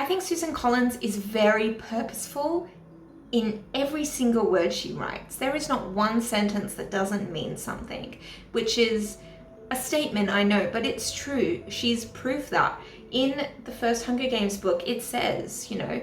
I think Susan Collins is very purposeful in every single word she writes. There is not one sentence that doesn't mean something, which is a statement, I know, but it's true. She's proof that. In the first Hunger Games book, it says, you know,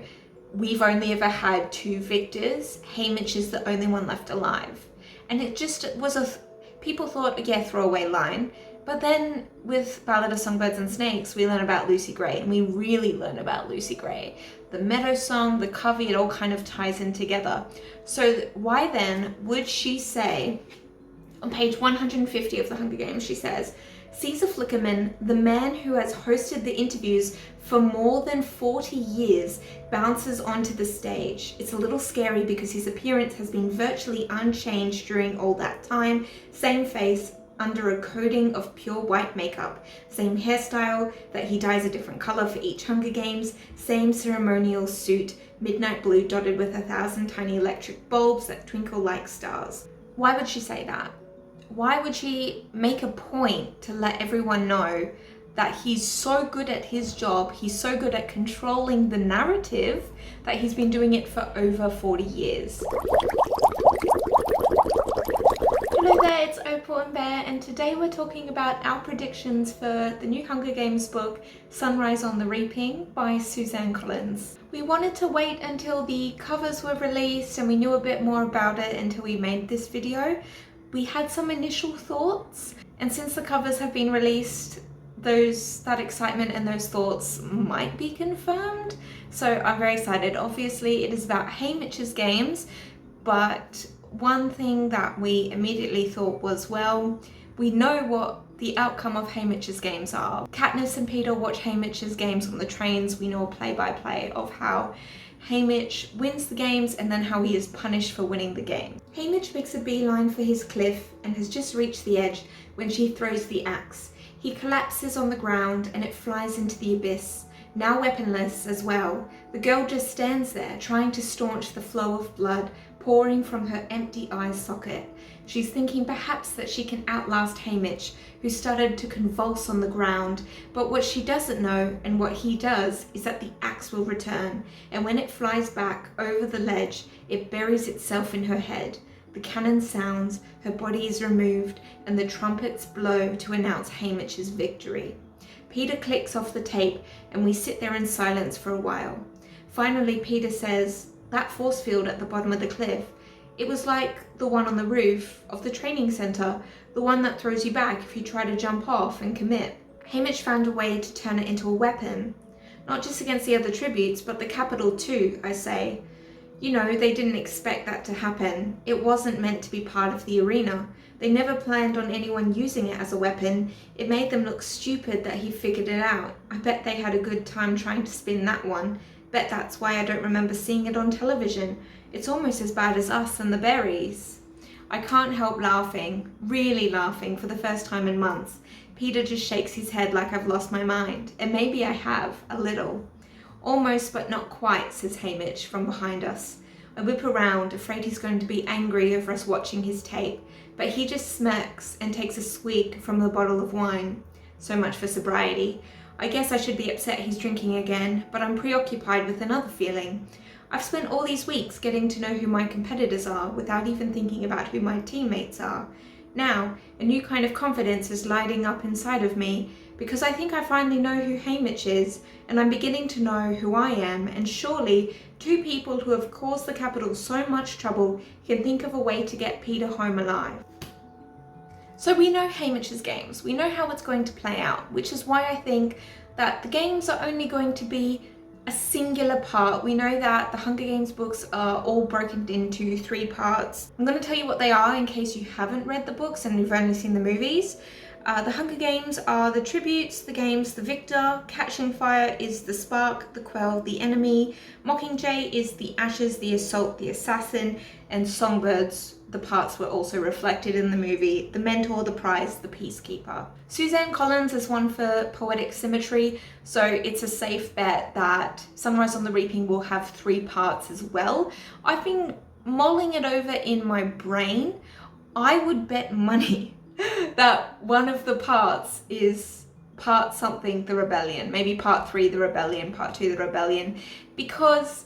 we've only ever had 2 victors. Haymitch is the only one left alive. And it just was people thought, yeah, throwaway line. But then with Ballad of Songbirds and Snakes, we learn about Lucy Gray, and we really learn about Lucy Gray. The meadow song, the covey, it all kind of ties in together. So why then would she say, on page 150 of the Hunger Games, she says, Caesar Flickerman, the man who has hosted the interviews for more than 40 years, bounces onto the stage. It's a little scary because his appearance has been virtually unchanged during all that time. Same face, under a coating of pure white makeup, same hairstyle that he dyes a different color for each Hunger Games, same ceremonial suit, midnight blue dotted with 1,000 tiny electric bulbs that twinkle like stars. Why would she say that? Why would she make a point to let everyone know that he's so good at his job, he's so good at controlling the narrative, that he's been doing it for over 40 years? Hello there, it's Opal and Bear, and today we're talking about our predictions for the new Hunger Games book, Sunrise on the Reaping by Suzanne Collins. We wanted to wait until the covers were released and we knew a bit more about it until we made this video. We had some initial thoughts, and since the covers have been released, that excitement and those thoughts might be confirmed. So I'm very excited. Obviously it is about Haymitch's games, but one thing that we immediately thought was, well, we know what the outcome of Haymitch's games are. Katniss and Peeta watch Haymitch's games on the trains. We know a play-by-play of how Haymitch wins the games and then how he is punished for winning the game. Haymitch makes a beeline for his cliff and has just reached the edge when she throws the axe. He collapses on the ground and it flies into the abyss, now weaponless as well. The girl just stands there, trying to staunch the flow of blood pouring from her empty eye socket. She's thinking perhaps that she can outlast Haymitch, who started to convulse on the ground, but what she doesn't know, and what he does, is that the axe will return, and when it flies back over the ledge, it buries itself in her head. The cannon sounds, her body is removed, and the trumpets blow to announce Haymitch's victory. Peeta clicks off the tape, and we sit there in silence for a while. Finally, Peeta says, "That force field at the bottom of the cliff, it was like the one on the roof of the training center, the one that throws you back if you try to jump off and commit. Haymitch found a way to turn it into a weapon. Not just against the other tributes, but the capital too, I say. You know, they didn't expect that to happen. It wasn't meant to be part of the arena. They never planned on anyone using it as a weapon. It made them look stupid that he figured it out. I bet they had a good time trying to spin that one. Bet that's why I don't remember seeing it on television. It's almost as bad as Us and the Berries." I can't help laughing, really laughing, for the first time in months. Peeta just shakes his head like I've lost my mind, and maybe I have, a little. "Almost, but not quite," says Haymitch from behind us. I whip around, afraid he's going to be angry over us watching his tape, but he just smirks and takes a swig from the bottle of wine. So much for sobriety. I guess I should be upset he's drinking again, but I'm preoccupied with another feeling. I've spent all these weeks getting to know who my competitors are without even thinking about who my teammates are. Now, a new kind of confidence is lighting up inside of me because I think I finally know who Haymitch is, and I'm beginning to know who I am, and surely 2 people who have caused the capital so much trouble can think of a way to get Peeta home alive. So we know Haymitch's games, we know how it's going to play out, which is why I think that the games are only going to be a singular part. We know that the Hunger Games books are all broken into 3 parts. I'm going to tell you what they are in case you haven't read the books and you've only seen the movies. The Hunger Games are the tributes, the games, the victor. Catching Fire is the spark, the quell, the enemy. Mockingjay is the ashes, the assault, the assassin. And Songbirds, the parts were also reflected in the movie, the mentor, the prize, the peacekeeper. Suzanne Collins is one for poetic symmetry, so it's a safe bet that Sunrise on the Reaping will have 3 parts as well. I've been mulling it over in my brain. I would bet money that one of the parts is part something, the rebellion, maybe part 3, the rebellion, part 2, the rebellion, because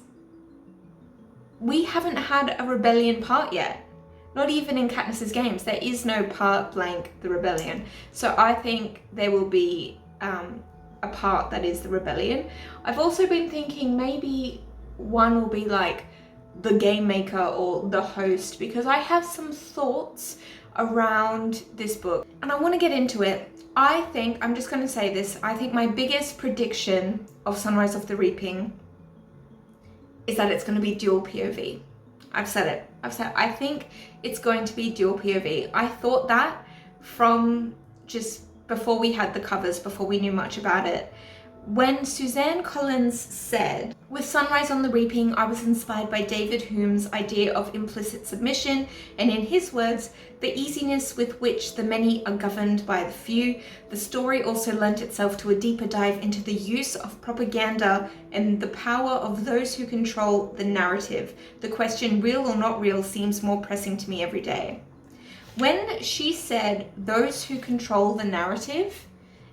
we haven't had a rebellion part yet. Not even in Katniss's games, there is no part blank the rebellion. So I think there will be a part that is the rebellion. I've also been thinking maybe one will be like the game maker or the host, because I have some thoughts around this book and I want to get into it. I think, I'm just going to say this, I think my biggest prediction of Sunrise of the Reaping is that it's going to be dual POV. I've said it. I think it's going to be dual POV. I thought that from just before we had the covers, before we knew much about it. When Suzanne Collins said, with Sunrise on the Reaping, I was inspired by David Hume's idea of implicit submission, and in his words, the easiness with which the many are governed by the few. The story also lent itself to a deeper dive into the use of propaganda and the power of those who control the narrative. The question, real or not real, seems more pressing to me every day. When she said, those who control the narrative,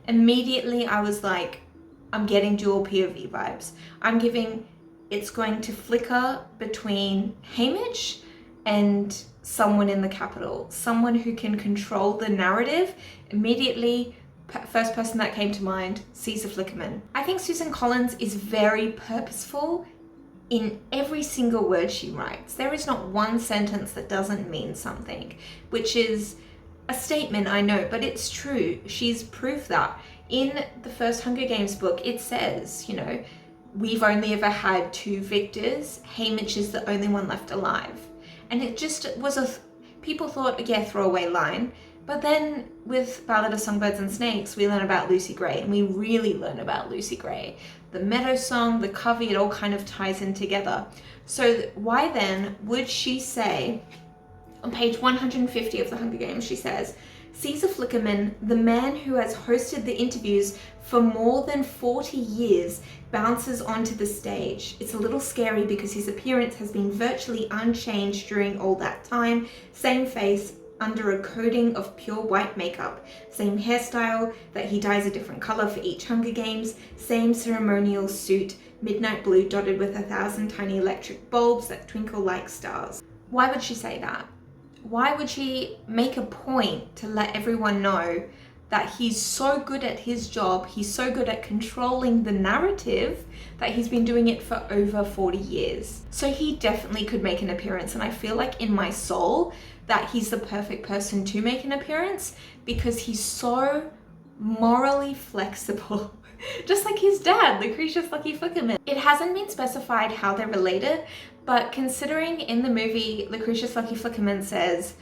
immediately I was like, I'm getting dual POV vibes. I'm giving, it's going to flicker between Haymitch and someone in the capital, someone who can control the narrative. Immediately, first person that came to mind, Caesar Flickerman. I think Susan Collins is very purposeful in every single word she writes. There is not one sentence that doesn't mean something, which is a statement, I know, but it's true. She's proved that. In the first Hunger Games book, it says, you know, we've only ever had 2 victors. Haymitch is the only one left alive. And it just was people thought, yeah, throwaway line. But then with Ballad of Songbirds and Snakes, we learn about Lucy Gray, and we really learn about Lucy Gray. The Meadow Song, the Covey, it all kind of ties in together. So why then would she say, on page 150 of the Hunger Games, she says, Caesar Flickerman, the man who has hosted the interviews for more than 40 years, bounces onto the stage. It's a little scary because his appearance has been virtually unchanged during all that time. Same face under a coating of pure white makeup. Same hairstyle that he dyes a different color for each Hunger Games. Same ceremonial suit, midnight blue dotted with 1,000 tiny electric bulbs that twinkle like stars. Why would she say that? Why would she make a point to let everyone know that he's so good at his job, he's so good at controlling the narrative, that he's been doing it for over 40 years? So he definitely could make an appearance, and I feel like in my soul that he's the perfect person to make an appearance because he's so morally flexible. Just like his dad, Lucretius Lucky Flickerman. It hasn't been specified how they're related, but considering in the movie Lucretius Lucky Flickerman says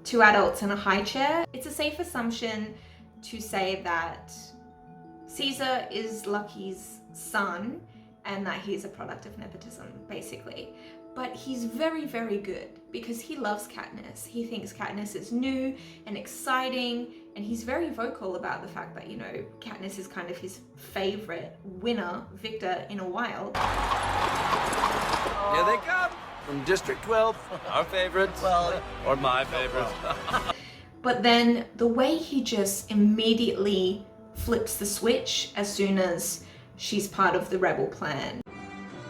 2 adults in a high chair, it's a safe assumption to say that Caesar is Lucky's son and that he's a product of nepotism, basically. But he's very, very good because he loves Katniss. He thinks Katniss is new and exciting, and he's very vocal about the fact that, you know, Katniss is kind of his favorite winner, victor in a while. Here they come from District 12, our favorites, well, or my favorites. But then the way he just immediately flips the switch as soon as she's part of the rebel plan.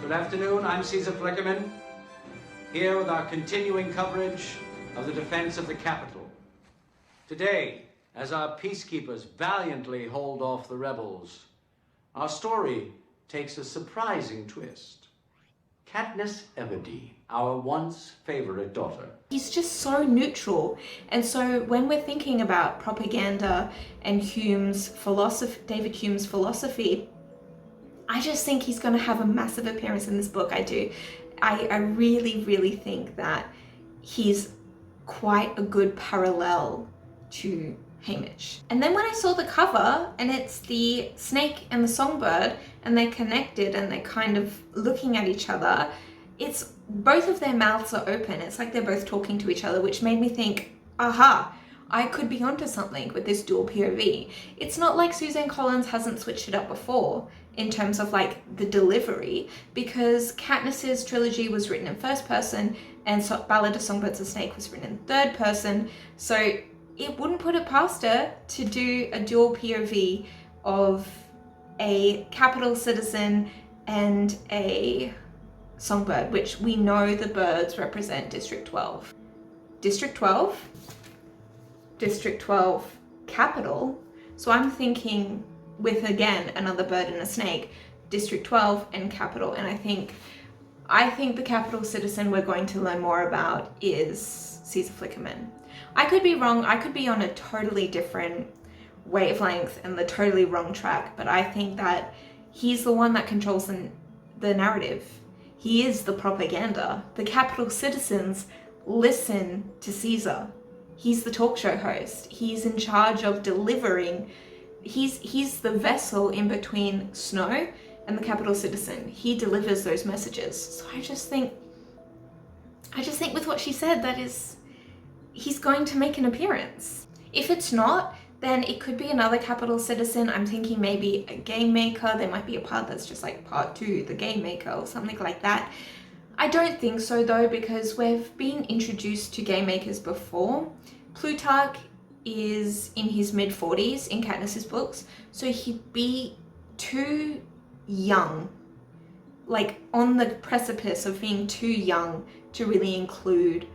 Good afternoon, I'm Caesar Flickerman, here with our continuing coverage of the defense of the capital. Today, as our peacekeepers valiantly hold off the rebels, our story takes a surprising twist. Katniss Everdeen, our once favorite daughter. He's just so neutral. And so when we're thinking about propaganda and Hume's philosophy, David Hume's philosophy, I just think he's going to have a massive appearance in this book. I do. I really, really think that he's quite a good parallel to Haymitch. And then when I saw the cover and it's the snake and the songbird and they're connected and they're kind of looking at each other, it's both of their mouths are open. It's like they're both talking to each other, which made me think, aha, I could be onto something with this dual POV. It's not like Suzanne Collins hasn't switched it up before in terms of like the delivery, because Katniss's trilogy was written in first person and Ballad of Songbirds and Snake was written in third person. So it wouldn't put it past her to do a dual POV of a capital citizen and a songbird, which we know the birds represent District 12. District 12, District 12 capital. So I'm thinking with, again, another bird and a snake, District 12 and capital. And I think the capital citizen we're going to learn more about is Caesar Flickerman. I could be wrong. I could be on a totally different wavelength and the totally wrong track, but I think that he's the one that controls the narrative. He is the propaganda. The capital citizens listen to Caesar. He's the talk show host. He's in charge of delivering. He's the vessel in between Snow and the capital citizen. He delivers those messages. So I just think with what she said, that is, he's going to make an appearance. If it's not, then it could be another capital citizen. I'm thinking maybe a game maker. There might be a part that's just like part 2, the game maker or something like that. I don't think so though, because we've been introduced to game makers before. Plutarch is in his mid-40s in Katniss's books, so he'd be too young, like on the precipice of being too young to really include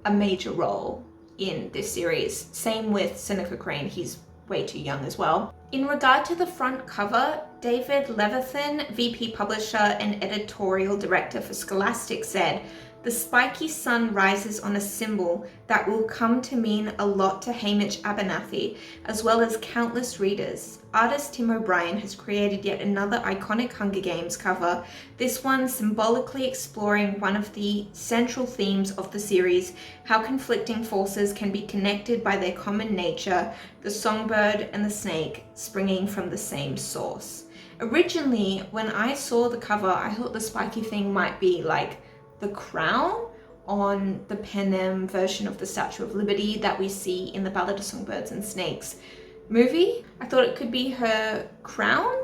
a major role in this series. Same with Seneca Crane, he's way too young as well. In regard to the front cover, David Levithan, VP Publisher and Editorial Director for Scholastic, said, "The spiky sun rises on a symbol that will come to mean a lot to Hamish Abernathy, as well as countless readers. Artist Tim O'Brien has created yet another iconic Hunger Games cover, this one symbolically exploring one of the central themes of the series, how conflicting forces can be connected by their common nature, the songbird and the snake springing from the same source." Originally, when I saw the cover, I thought the spiky thing might be like the crown on the Panem version of the Statue of Liberty that we see in the Ballad of Songbirds and Snakes movie. I thought it could be her crown,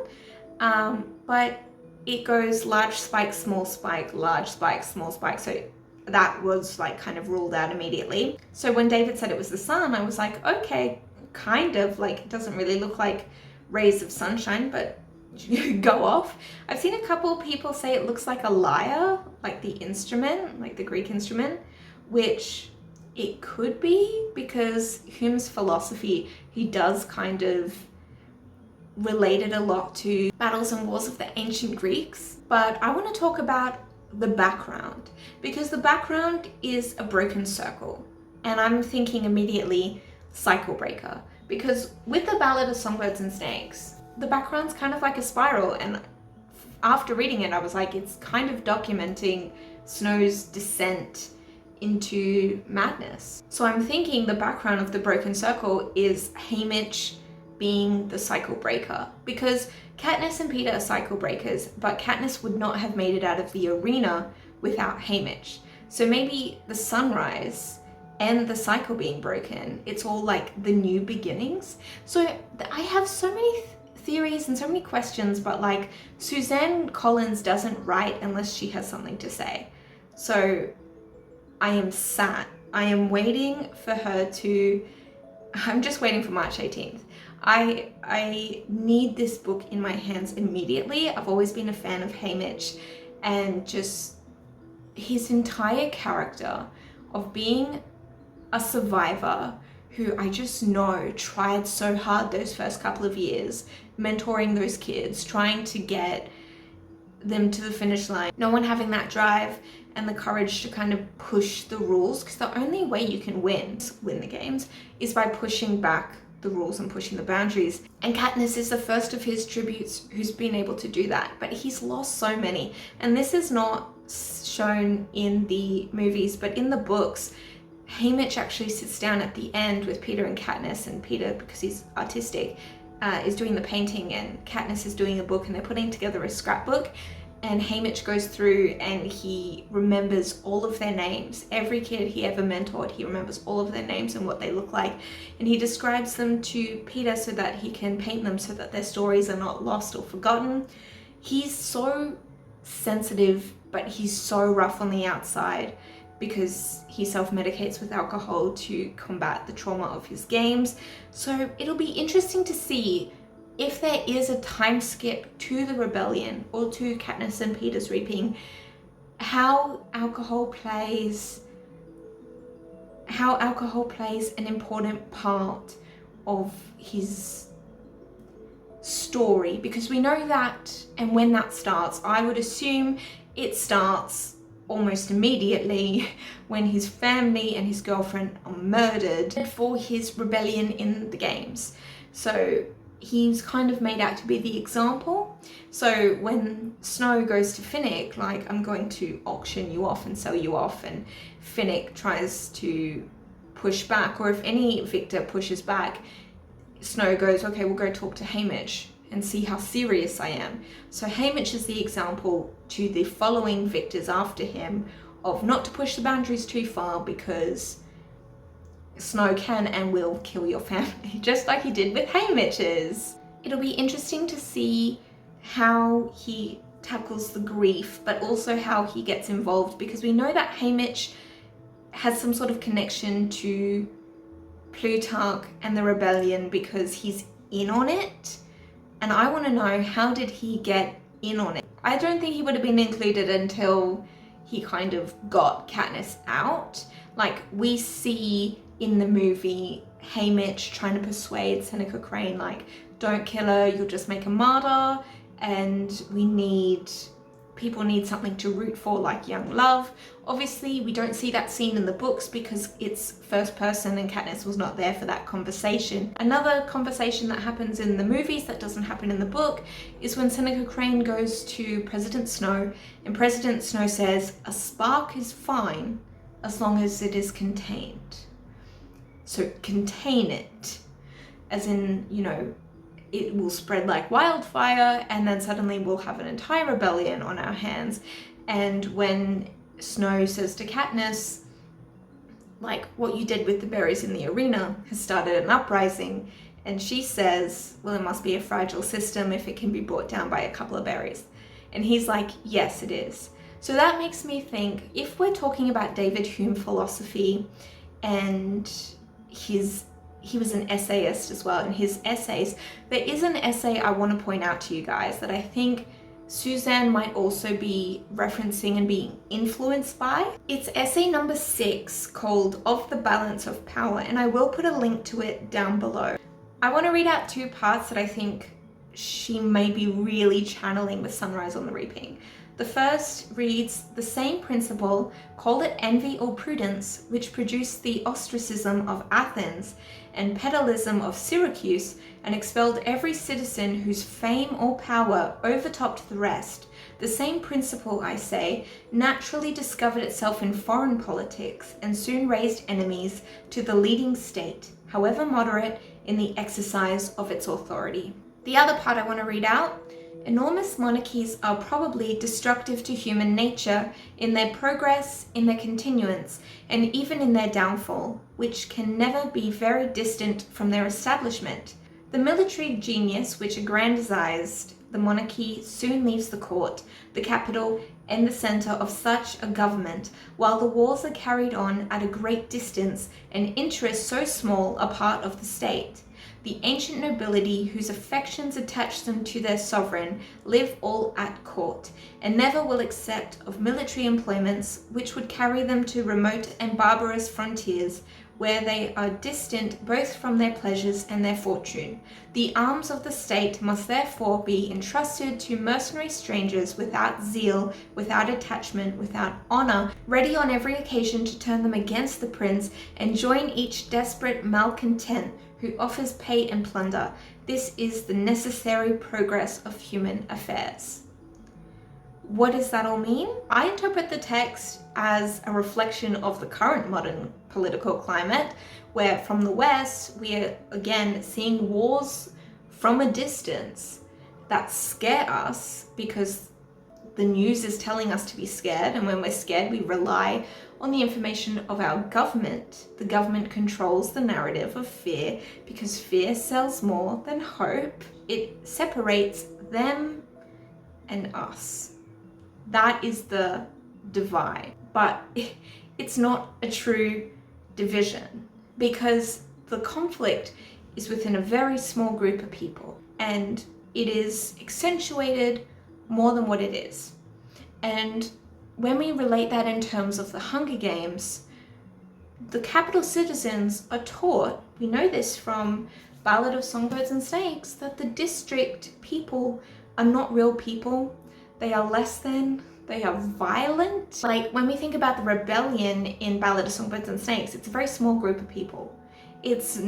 but it goes large spike, small spike, large spike, small spike. So that was like kind of ruled out immediately. So when David said it was the sun, I was like, okay, kind of, like it doesn't really look like rays of sunshine, but go off. I've seen a couple people say it looks like a lyre, like the instrument, like the Greek instrument, which it could be, because Hume's philosophy, he does kind of relate it a lot to battles and wars of the ancient Greeks. But I want to talk about the background, because the background is a broken circle, and I'm thinking immediately cycle breaker, because with the Ballad of Songbirds and Snakes, the background's kind of like a spiral, and after reading it I was like, it's kind of documenting Snow's descent into madness. So I'm thinking the background of the broken circle is Hamish being the cycle breaker, because Katniss and Peeta are cycle breakers, but Katniss would not have made it out of the arena without Hamish. So maybe the sunrise and the cycle being broken, it's all like the new beginnings. So I have so many theories and so many questions, but like Suzanne Collins doesn't write unless she has something to say. So I am waiting for her to, I'm just waiting for March 18th. I need this book in my hands immediately. I've always been a fan of Hamish, and just his entire character of being a survivor who I just know tried so hard those first couple of years, mentoring those kids, trying to get them to the finish line. No one having that drive and the courage to kind of push the rules, because the only way you can win the games is by pushing back the rules and pushing the boundaries. And Katniss is the first of his tributes who's been able to do that, but he's lost so many. And this is not shown in the movies, but in the books, Hamish actually sits down at the end with Peeta and Katniss, and Peeta, because he's artistic, is doing the painting, and Katniss is doing a book, and they're putting together a scrapbook, and Hamish goes through and he remembers all of their names. Every kid he ever mentored, he remembers all of their names and what they look like, and he describes them to Peeta so that he can paint them so that their stories are not lost or forgotten. He's so sensitive, but he's so rough on the outside, because he self-medicates with alcohol to combat the trauma of his games. So it'll be interesting to see if there is a time skip to the rebellion or to Katniss and Peter's reaping, how alcohol plays an important part of his story, because we know that, and when that starts, I would assume it starts almost immediately when his family and his girlfriend are murdered for his rebellion in the games. So he's kind of made out to be the example. So when Snow goes to Finnick, like, I'm going to auction you off and sell you off, and Finnick tries to push back, or if any victor pushes back, Snow goes, okay, we'll go talk to Haymitch and see how serious I am. So Haymitch is the example to the following victors after him of not to push the boundaries too far, because Snow can and will kill your family, just like he did with Haymitch's. It'll be interesting to see how he tackles the grief, but also how he gets involved, because we know that Haymitch has some sort of connection to Plutarch and the rebellion because he's in on it. And I want to know, how did he get in on it? I don't think he would have been included until he kind of got Katniss out. Like, we see in the movie Haymitch trying to persuade Seneca Crane, like, don't kill her, you'll just make a martyr, and people need something to root for, like young love. Obviously, we don't see that scene in the books because it's first person and Katniss was not there for that conversation. Another conversation that happens in the movies that doesn't happen in the book is when Seneca Crane goes to President Snow, and President Snow says, a spark is fine as long as it is contained. So contain it, as in, you know, it will spread like wildfire, and then suddenly we'll have an entire rebellion on our hands. And when Snow says to Katniss, like, what you did with the berries in the arena has started an uprising, and she says, well, it must be a fragile system if it can be brought down by a couple of berries. And he's like, yes, it is. So that makes me think, if we're talking about David Hume philosophy, and he was an essayist as well, in his essays, there is an essay I want to point out to you guys that I think Suzanne might also be referencing and being influenced by. It's essay number 6 called Of the Balance of Power, and I will put a link to it down below. I want to read out 2 parts that I think she may be really channeling with Sunrise on the Reaping. The first reads, the same principle, call it envy or prudence, which produced the ostracism of Athens and pedalism of Syracuse, and expelled every citizen whose fame or power overtopped the rest. The same principle, I say, naturally discovered itself in foreign politics and soon raised enemies to the leading state, however moderate in the exercise of its authority. The other part I want to read out. Enormous monarchies are probably destructive to human nature in their progress, in their continuance, and even in their downfall, which can never be very distant from their establishment. The military genius which aggrandized the monarchy soon leaves the court, the capital, and the center of such a government, while the wars are carried on at a great distance and interests so small a part of the state. The ancient nobility, whose affections attach them to their sovereign, live all at court, and never will accept of military employments which would carry them to remote and barbarous frontiers, where they are distant both from their pleasures and their fortune. The arms of the state must therefore be entrusted to mercenary strangers without zeal, without attachment, without honor, ready on every occasion to turn them against the prince, and join each desperate malcontent who offers pay and plunder. This is the necessary progress of human affairs. What does that all mean? I interpret the text as a reflection of the current modern political climate, where from the West, we are again seeing wars from a distance that scare us because the news is telling us to be scared, and when we're scared, we rely on the information of our government. The government controls the narrative of fear because fear sells more than hope. It separates them and us. That is the divide. But it's not a true division because the conflict is within a very small group of people. and it is accentuated more than what it is. And when we relate that in terms of the Hunger Games, the capital citizens are taught, we know this from Ballad of Songbirds and Snakes, that the district people are not real people. They are less than, they are violent. Like when we think about the rebellion in Ballad of Songbirds and Snakes, it's a very small group of people. It's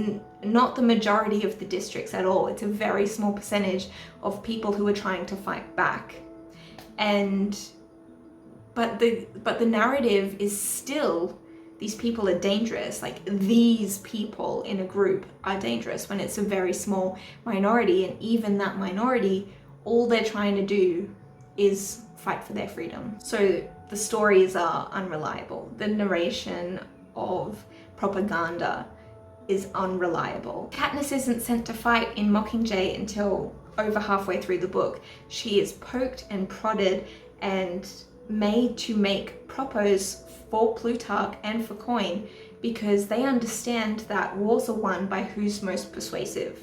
not the majority of the districts at all. It's a very small percentage of people who are trying to fight back. But the narrative is still, these people are dangerous. Like these people in a group are dangerous when it's a very small minority, and even that minority, all they're trying to do is fight for their freedom. So the stories are unreliable. The narration of propaganda is unreliable. Katniss isn't sent to fight in Mockingjay until over halfway through the book. She is poked and prodded and made to make propos for Plutarch and for Coin, because they understand that wars are won by who's most persuasive.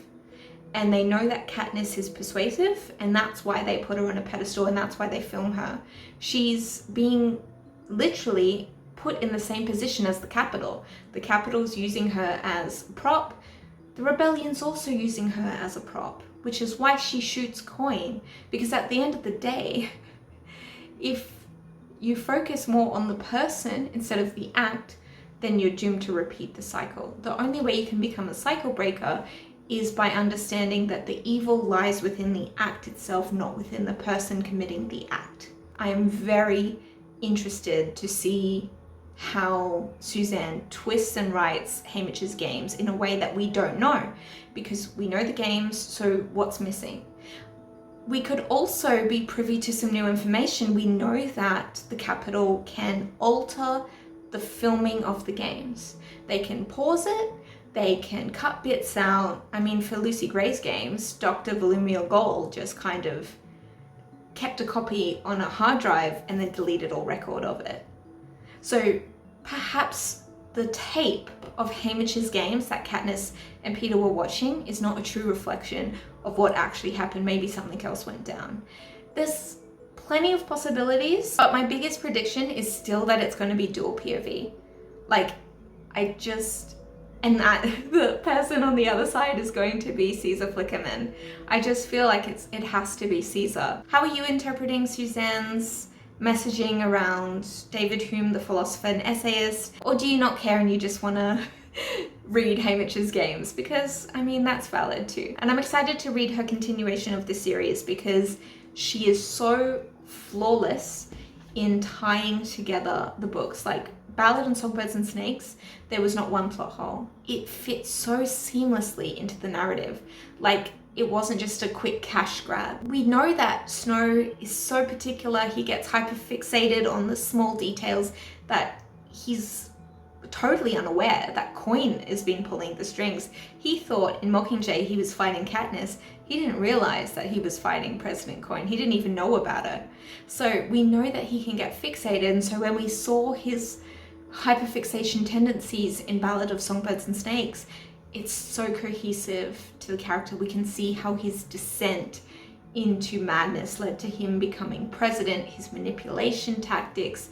And they know that Katniss is persuasive, and that's why they put her on a pedestal, and that's why they film her. She's being literally put in the same position as the Capitol. The Capitol's using her as a prop. The Rebellion's also using her as a prop, which is why she shoots Coin. Because at the end of the day, if you focus more on the person instead of the act, then you're doomed to repeat the cycle. The only way you can become a cycle breaker is by understanding that the evil lies within the act itself, not within the person committing the act. I am very interested to see how Suzanne twists and writes Haymitch's games in a way that we don't know, because we know the games, so what's missing? We could also be privy to some new information. We know that the Capitol can alter the filming of the games. They can pause it, they can cut bits out. I mean, for Lucy Gray's games, Dr. Volumia Gold just kind of kept a copy on a hard drive and then deleted all record of it. So perhaps the tape of Haymitch's games that Katniss and Peter were watching is not a true reflection of what actually happened. Maybe something else went down. There's plenty of possibilities, but my biggest prediction is still that it's going to be dual POV. Like, and that the person on the other side is going to be Caesar Flickerman. I just feel like it has to be Caesar. How are you interpreting Suzanne's messaging around David Hume, the philosopher and essayist? Or do you not care and you just want to read Haymitch's games? Because, I mean, that's valid too. And I'm excited to read her continuation of this series because she is so flawless in tying together the books. Like Ballad and Songbirds and Snakes, there was not one plot hole. It fits so seamlessly into the narrative. Like, it wasn't just a quick cash grab. We know that Snow is so particular, he gets hyperfixated on the small details that he's totally unaware that Coin has been pulling the strings. He thought in Mockingjay he was fighting Katniss. He didn't realize that he was fighting President Coin. He didn't even know about it. So we know that he can get fixated, and so when we saw his hyperfixation tendencies in Ballad of Songbirds and Snakes, it's so cohesive to the character. We can see how his descent into madness led to him becoming president, his manipulation tactics.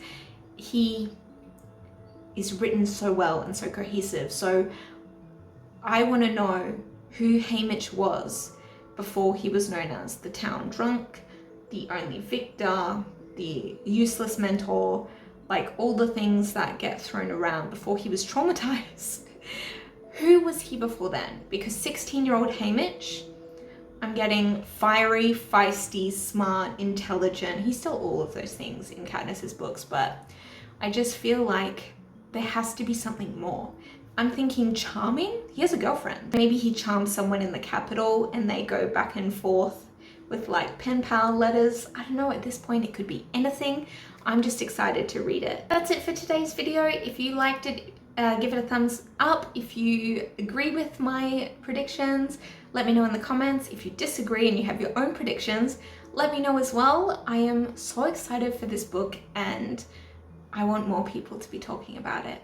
He is written so well and so cohesive. So I want to know who Haymitch was before he was known as the town drunk, the only victor, the useless mentor, like all the things that get thrown around before he was traumatized. Who was he before then? Because 16-year-old Haymitch, I'm getting fiery, feisty, smart, intelligent. He's still all of those things in Katniss's books, but I just feel like there has to be something more. I'm thinking charming. He has a girlfriend. Maybe he charms someone in the Capitol and they go back and forth with like pen pal letters. I don't know, at this point it could be anything. I'm just excited to read it. That's it for today's video. If you liked it, give it a thumbs up. If you agree with my predictions, let me know in the comments. If you disagree and you have your own predictions, let me know as well. I am so excited for this book and I want more people to be talking about it.